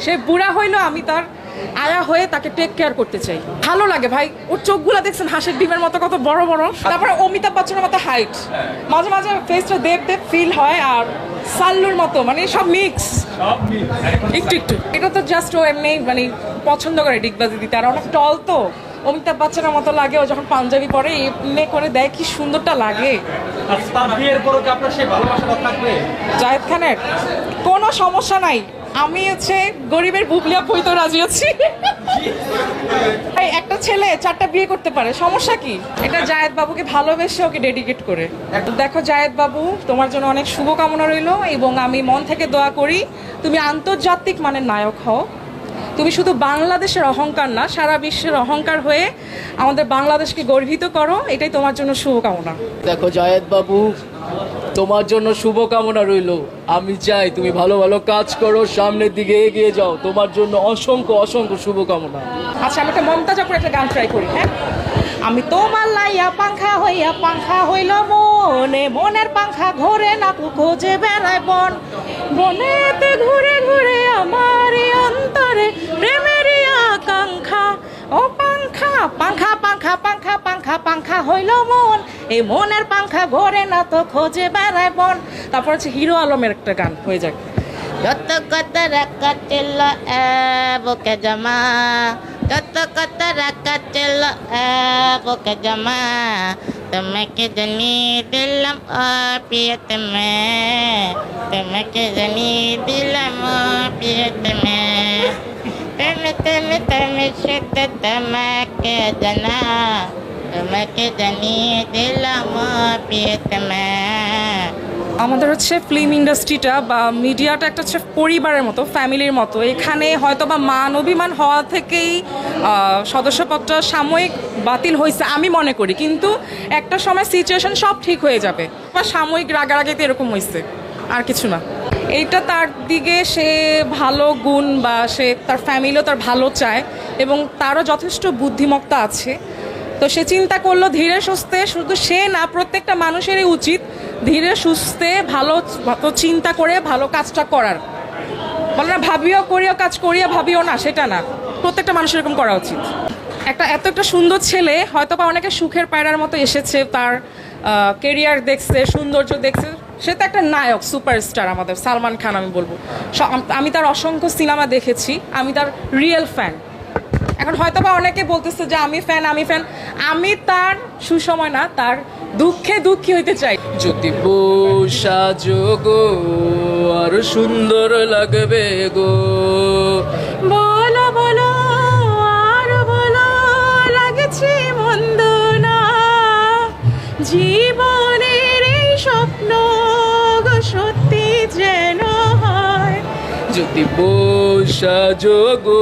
সে বুড়া হইলো, আমি তার আয়া হয়ে তাকে টেক কেয়ার করতে চাই। ভালো লাগে ভাই, ওর চোখগুলো দেখছেন হাঁসের ডিমের মতো কত বড় বড়। তারপরে অমিতাভ বচ্চনের মতো হাইট, মাঝে মাঝে ফেসটা দেব দেব ফিল হয়, আর সাল্লুর মতো, মানে সব মিক্স একটু একটু। এটা তো জাস্ট ও এমনি মানে পছন্দ করে ডিগবাজি দিতে, আর অনেক টল তো অমিতাভ বচ্চনের মতো লাগে। ও যখন পাঞ্জাবি পরে এমনি করে দেয়, কি সুন্দরটা লাগে। জায়েদ খানের কোনো সমস্যা নাই, আমি হচ্ছে গরিবের বুবলিয়া হইতে রাজি আছি। একটা ছেলে 4টা বিয়ে করতে পারে, সমস্যা কি? এটা জায়েদ বাবুকে ভালোবেসে ওকে ডেডিকেট করে। দেখো জায়েদ বাবু, তোমার জন্য অনেক শুভকামনা রইল, এবং আমি মন থেকে দোয়া করি তুমি আন্তর্জাতিক মানের নায়ক হও। তুমি শুধু বাংলাদেশের অহংকার না, সারা বিশ্বের অহংকার হয়ে আমাদের বাংলাদেশকে গর্বিত করো, এটাই তোমার জন্য শুভকামনা। দেখো জায়েদ বাবু, তোমার জন্য শুভকামনা রইল। আমি চাই তুমি ভালো ভালো কাজ করো, সামনের দিকে এগিয়ে যাও। তোমার জন্য অসংখ্য অসংখ্য শুভকামনা। আচ্ছা, আমি একটা মমতাজ আপুর একটা গান ট্রাই করি। হ্যাঁ, আমি তোমার লাইয়া পাংখা হইল মনে, মনের পাংখা ঘোরে না খোঁজে বেড়ায় বন, বনেতে ঘুরে ঘুরে আমার অন্তরে প্রেমের আকাঙ্ক্ষা। ও পাংখা পাংখা পাংখা পাংখা পাংখা পাংখা হইল মন, এই মনের পাংখা ঘোরে না তো খোঁজে বেড়ায় বন। তারপর হচ্ছে হিরো আলমের একটা গান হয়ে যাক। যত কত রাখাচ্ছিল বুকে জমা, যত কত রাখাচ্ছিল বুকে জমা, তোমাকে জানিয়ে দিলাম ও প্রিয়তমে, তোমাকে জানিয়ে দিলাম ও প্রিয়তমে, তুমি তুমি তুমি শুধু তোমাকে জানা, তোমাকে জানিয়ে দিলাম ও প্রিয়তমে। আমাদের হচ্ছে ফিল্ম ইন্ডাস্ট্রিটা বা মিডিয়াটা একটা হচ্ছে পরিবারের মতো, ফ্যামিলির মতো। এখানে হয়তো বা মান অভিমান হওয়া থেকেই সদস্যপদটা সাময়িক বাতিল হয়েছে আমি মনে করি, কিন্তু একটা সময় সিচুয়েশন সব ঠিক হয়ে যাবে, বা সাময়িক রাগারাগিতে এরকম হয়েছে, আর কিছু না। এইটা তার দিকে সে ভালো গুণ, বা সে তার ফ্যামিলিও তার ভালো চায়, এবং তারও যথেষ্ট বুদ্ধিমত্তা আছে। তো সে চিন্তা করলো ধীরে সুস্থে, শুধু সে না প্রত্যেকটা মানুষেরই উচিত ধীরে সুস্থে ভালো চিন্তা করে ভালো কাজটা করার। বলে না ভাবিও করিও কাজ করিয়া ভাবিও না, সেটা না, প্রত্যেকটা মানুষের এরকম করা উচিত। একটা সুন্দর ছেলে হয়তো বা অনেকে সুখের পায়রার মতো এসেছে, তার কেরিয়ার দেখছে, সৌন্দর্য দেখছে, সে তো একটা নায়ক, সুপারস্টার আমাদের সালমান খান। আমি বলবো আমি তার অসংখ্য সিনেমা দেখেছি, আমি তার রিয়েল ফ্যান। এখন হয়তো বা অনেকে বলতেছে যে আমি ফ্যান, আমি তার সুসময় না, তার দুঃখে দুঃখী হইতে চাই। যদি সাজো গো আরো সুন্দর লাগবে গো, বলো বলো আর বলো লাগছে মন্দ না, জীবনের এই স্বপ্ন গো সত্যি যেন হয়। যদি সাজো গো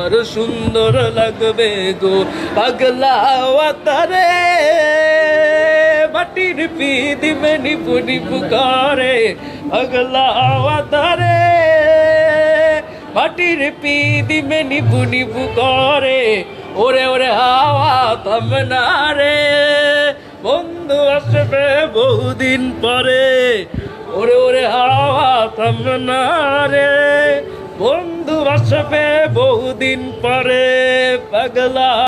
আরো সুন্দর লাগবে গো, পাগলা তারে মাটির পিদিমে নিপু নিপু করে, পাগলা তারে মাটির পিদিমে নিপু নিপু করে, ওরে ওরে হাওয়া থামনা রে, বন্ধু আসবে বহুদিন পরে, ওরে ওরে হাওয়া থামনা রে, বন্ধু আসবে বহুদিন পরে, পাগলা।